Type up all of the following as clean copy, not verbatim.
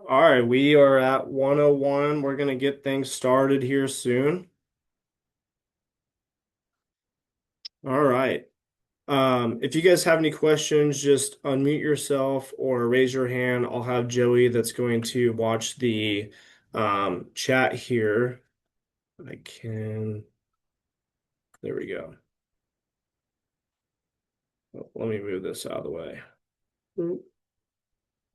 All right, we are at 101. We're going to get things started here soon. All right. If you guys have any questions, just unmute yourself or raise your hand. I'll have Joey that's going to watch the chat here. I can, there we go. Oh, let me move this out of the way. Oop,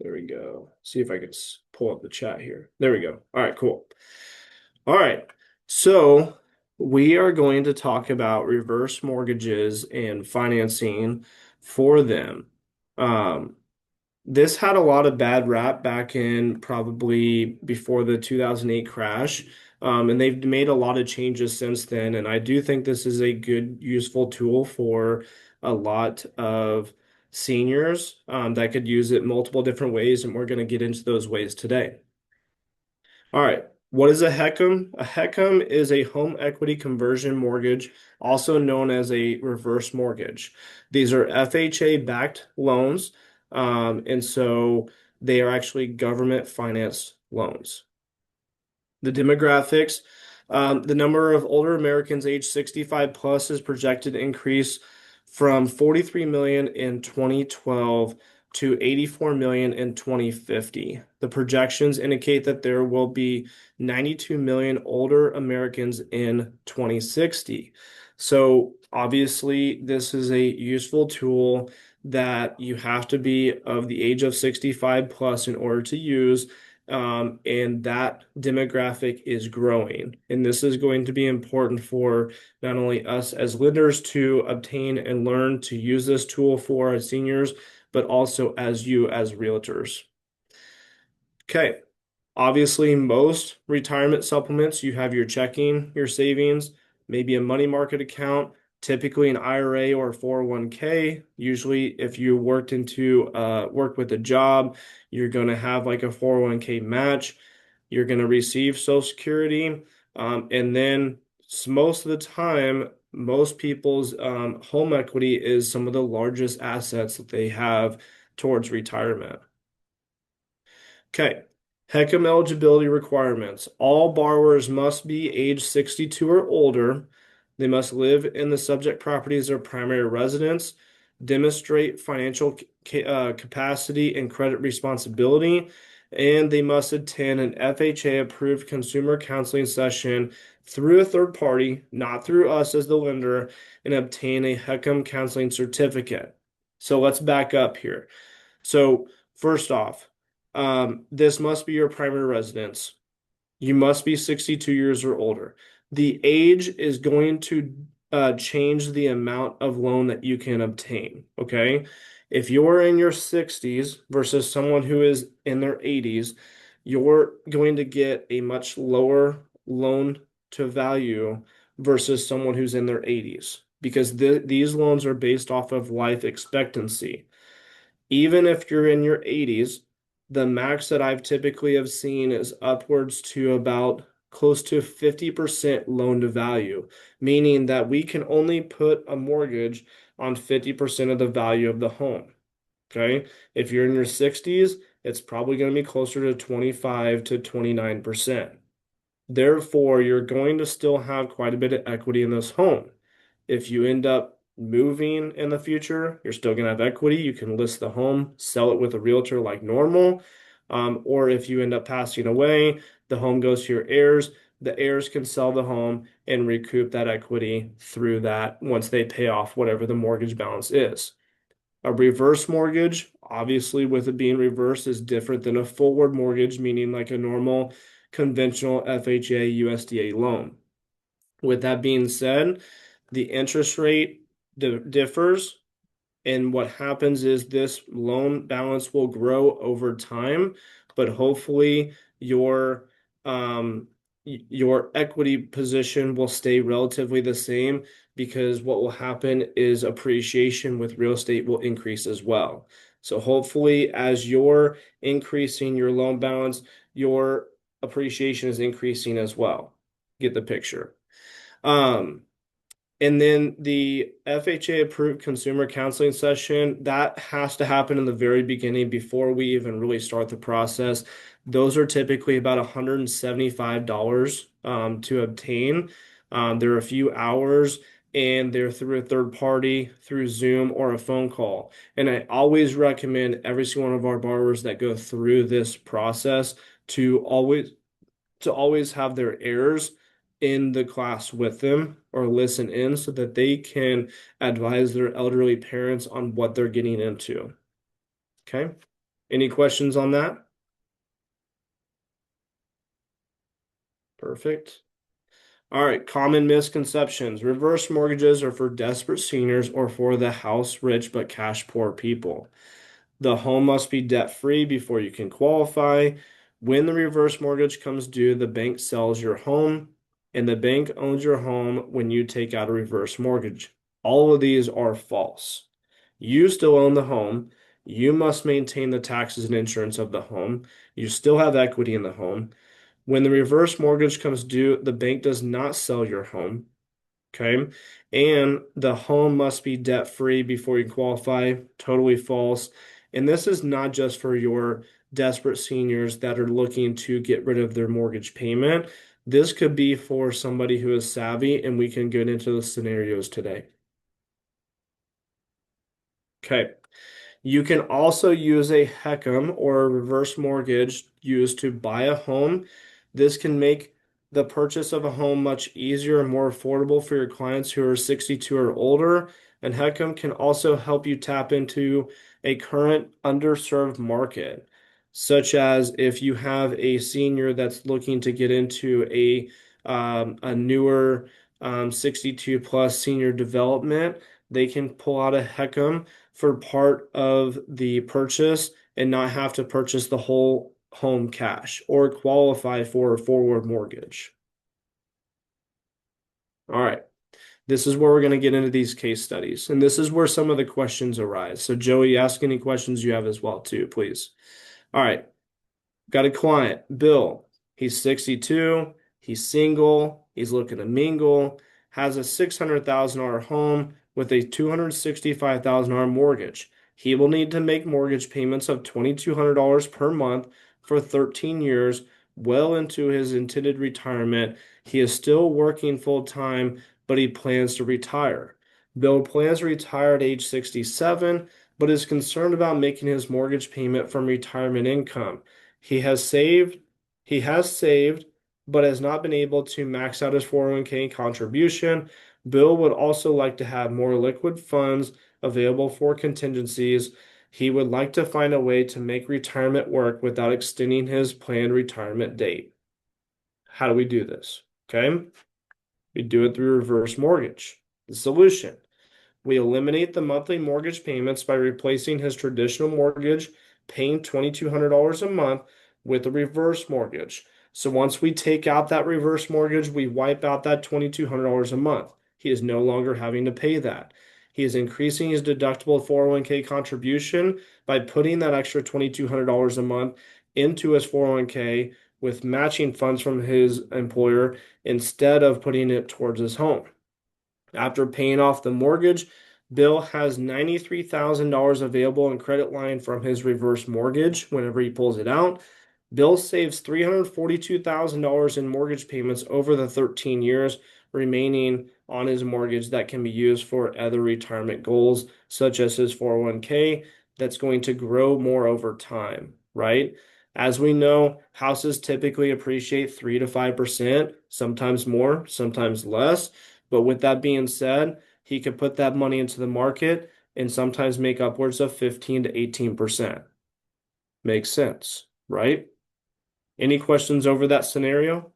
there we go. See if I can pull up the chat here. There we go. All right, cool. All right. So we are going to talk about reverse mortgages and financing for them. Um, this had a lot of bad rap back in probably before the 2008 crash. And they've made a lot of changes since then. And I do think this is a good, useful tool for a lot of seniors that could use it multiple different ways. And we're going to get into those ways today. All right. What is a HECM? A HECM is a home equity conversion mortgage, also known as a reverse mortgage. These are FHA-backed loans, and so they are actually government financed loans. The demographics, the number of older Americans age 65 plus is projected to increase from 43 million in 2012 to 84 million in 2050. The projections indicate that there will be 92 million older Americans in 2060. So obviously, this is a useful tool that you have to be of the age of 65 plus in order to use. And that demographic is growing. And this is going to be important for not only us as lenders to obtain and learn to use this tool for our seniors, but also as you as realtors. Okay. Obviously, most retirement supplements, you have your checking, your savings, maybe a money market account, typically an IRA or 401k. Usually, if you work with a job, you're going to have like a 401k match. You're going to receive Social Security. And then most of the time, most people's home equity is some of the largest assets that they have towards retirement. Okay. HECM eligibility requirements. All borrowers must be age 62 or older. They must live in the subject property as their primary residence, demonstrate financial capacity and credit responsibility, and they must attend an FHA approved consumer counseling session through a third party, not through us as the lender, and obtain a HECM counseling certificate. So let's back up here. So, first off, this must be your primary residence. You must be 62 years or older. The age is going to change the amount of loan that you can obtain. Okay. If you're in your 60s versus someone who is in their 80s, you're going to get a much lower loan to value versus someone who's in their 80s because these loans are based off of life expectancy. Even if you're in your 80s, the max that I've typically have seen is upwards to about close to 50% loan to value, meaning that we can only put a mortgage on 50% of the value of the home. Okay. If you're in your 60s, it's probably going to be closer to 25 to 29%. Therefore, you're going to still have quite a bit of equity in this home. If you end up moving in the future, you're still going to have equity. You can list the home, sell it with a realtor like normal. Or if you end up passing away, the home goes to your heirs. The heirs can sell the home and recoup that equity through that once they pay off whatever the mortgage balance is. A reverse mortgage, obviously, with it being reversed, is different than a forward mortgage, meaning like a normal conventional FHA USDA loan. With that being said, the interest rate differs, and what happens is this loan balance will grow over time, but hopefully um, your equity position will stay relatively the same because what will happen is appreciation with real estate will increase as well. So hopefully, as you're increasing your loan balance, your appreciation is increasing as well. Get the picture. Um, And then the FHA approved consumer counseling session, that has to happen in the very beginning before we even really start the process. Those are typically about $175 to obtain. They're a few hours and they're through a third party, through Zoom or a phone call. And I always recommend every single one of our borrowers that go through this process to always have their heirs in the class with them or listen in so that they can advise their elderly parents on what they're getting into. Okay. Any questions on that? Perfect. All right. Common misconceptions. Reverse mortgages are for desperate seniors or for the house rich but cash poor people. The home must be debt free before you can qualify. When the reverse mortgage comes due, the bank sells your home, and the bank owns your home when you take out a reverse mortgage. All of these are false. You still own the home. You must maintain the taxes and insurance of the home. You still have equity in the home. When the reverse mortgage comes due, the bank does not sell your home. Okay. And the home must be debt free before you qualify. Totally false. And this is not just for your desperate seniors that are looking to get rid of their mortgage payment. This could be for somebody who is savvy, and we can get into the scenarios today. Okay. You can also use a HECM or a reverse mortgage used to buy a home. This can make the purchase of a home much easier and more affordable for your clients who are 62 or older. And HECM can also help you tap into a current underserved market, such as if you have a senior that's looking to get into a newer 62 plus senior development, they can pull out a HECM for part of the purchase and not have to purchase the whole home cash or qualify for a forward mortgage. All right. This is where we're going to get into these case studies. And this is where some of the questions arise. So Joey, ask any questions you have as well too, please. All right. Got a client, Bill. He's 62. He's single. He's looking to mingle. Has a $600,000 home with a $265,000 mortgage. He will need to make mortgage payments of $2,200 per month for 13 years, well into his intended retirement. He is still working full time, but he plans to retire. Bill plans to retire at age 67, but is concerned about making his mortgage payment from retirement income. He has saved, he has saved, but has not been able to max out his 401k contribution. Bill would also like to have more liquid funds available for contingencies. He would like to find a way to make retirement work without extending his planned retirement date. How do we do this? Okay. We do it through reverse mortgage. The solution: we eliminate the monthly mortgage payments by replacing his traditional mortgage, paying $2,200 a month, with a reverse mortgage. So once we take out that reverse mortgage, we wipe out that $2,200 a month. He is no longer having to pay that. He is increasing his deductible 401k contribution by putting that extra $2,200 a month into his 401k with matching funds from his employer instead of putting it towards his home. After paying off the mortgage, Bill has $93,000 available in credit line from his reverse mortgage whenever he pulls it out. Bill saves $342,000 in mortgage payments over the 13 years remaining on his mortgage that can be used for other retirement goals, such as his 401k, that's going to grow more over time, right? As we know, houses typically appreciate 3 to 5%, sometimes more, sometimes less. But with that being said, he could put that money into the market and sometimes make upwards of 15 to 18%. Makes sense, right? Any questions over that scenario?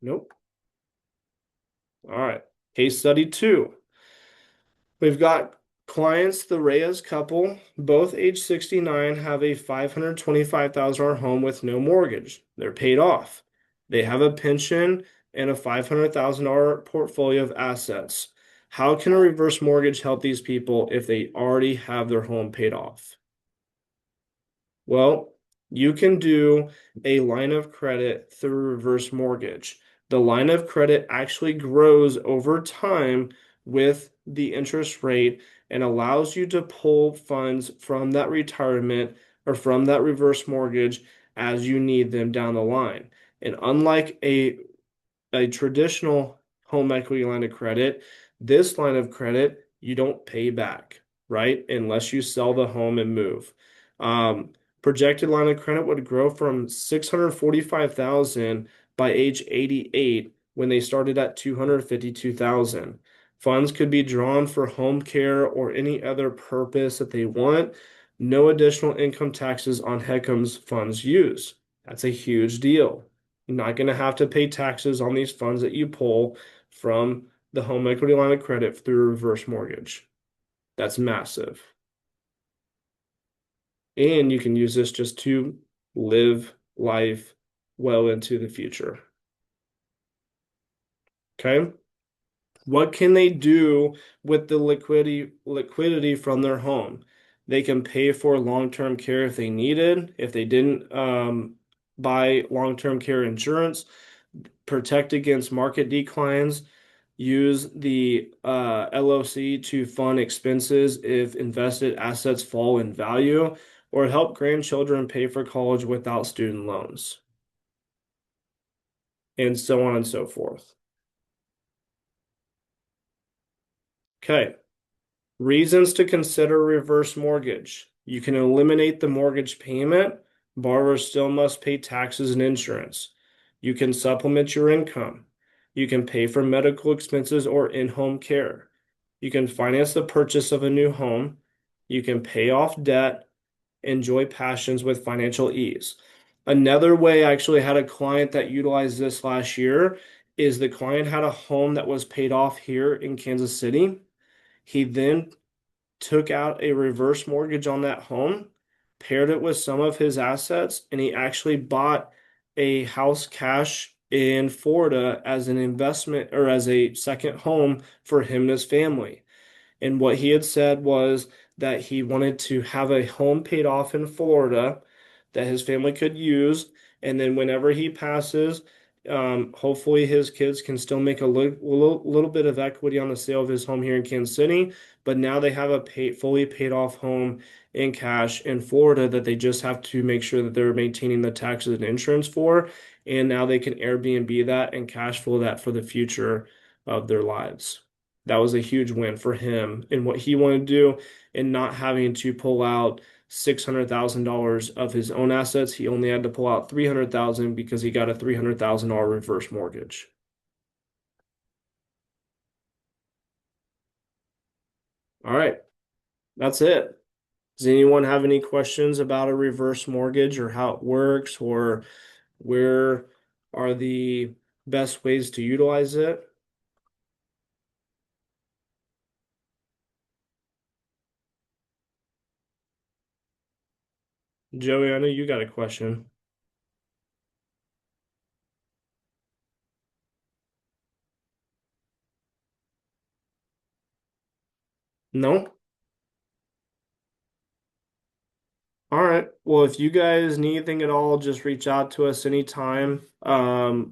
Nope. All right. Case study 2. We've got clients, the Reyes couple, both age 69, have a $525,000 home with no mortgage. They're paid off. They have a pension and a $500,000 portfolio of assets. How can a reverse mortgage help these people if they already have their home paid off? Well, you can do a line of credit through reverse mortgage. The line of credit actually grows over time with the interest rate and allows you to pull funds from that retirement or from that reverse mortgage as you need them down the line. And unlike a traditional home equity line of credit, this line of credit you don't pay back, right? Unless you sell the home and move. Um, Projected line of credit would grow from 645,000 by age 88 when they started at 252,000. Funds could be drawn for home care or any other purpose that they want. No additional income taxes on HECM's funds used. That's a huge deal. You're not going to have to pay taxes on these funds that you pull from the home equity line of credit through a reverse mortgage. That's massive. And you can use this just to live life well into the future. Okay. What can they do with the liquidity from their home? They can pay for long-term care if they needed, if they didn't buy long-term care insurance, protect against market declines, use the LOC to fund expenses if invested assets fall in value, or help grandchildren pay for college without student loans, and so on and so forth. Okay. Reasons to consider reverse mortgage. You can eliminate the mortgage payment. Borrowers still must pay taxes and insurance. You can supplement your income. You can pay for medical expenses or in-home care. You can finance the purchase of a new home. You can pay off debt, enjoy passions with financial ease. Another way, I actually had a client that utilized this last year, is the client had a home that was paid off here in Kansas City. He then took out a reverse mortgage on that home, paired it with some of his assets, and he actually bought a house cash in Florida as an investment or as a second home for him and his family. And what he had said was that he wanted to have a home paid off in Florida that his family could use. And then whenever he passes, hopefully his kids can still make a little bit of equity on the sale of his home here in Kansas City. But now they have a fully paid off home in cash in Florida that they just have to make sure that they're maintaining the taxes and insurance for. And now they can Airbnb that and cash flow that for the future of their lives. That was a huge win for him in what he wanted to do and not having to pull out $600,000 of his own assets. He only had to pull out 300,000 because he got a $300,000 reverse mortgage. All right, that's it. Does anyone have any questions about a reverse mortgage or how it works or where are the best ways to utilize it? Joey, I know you got a question. No? All right. Well, if you guys need anything at all, just reach out to us anytime.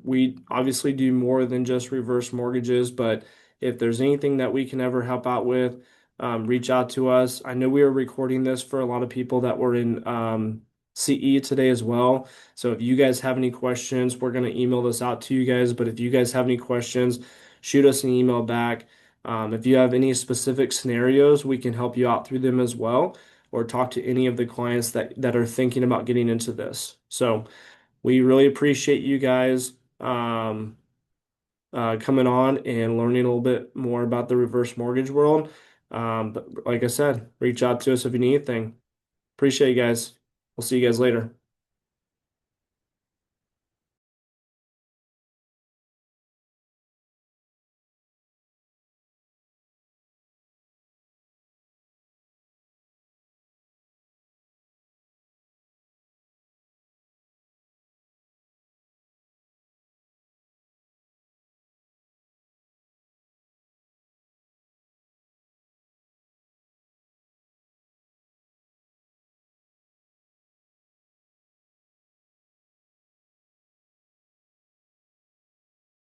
We obviously do more than just reverse mortgages, but if there's anything that we can ever help out with, reach out to us. I know we are recording this for a lot of people that were in CE today as well. So if you guys have any questions, we're going to email this out to you guys. But if you guys have any questions, shoot us an email back. If you have any specific scenarios, we can help you out through them as well or talk to any of the clients that are thinking about getting into this. So we really appreciate you guys coming on and learning a little bit more about the reverse mortgage world. But like I said, reach out to us if you need anything. Appreciate you guys. We'll see you guys later.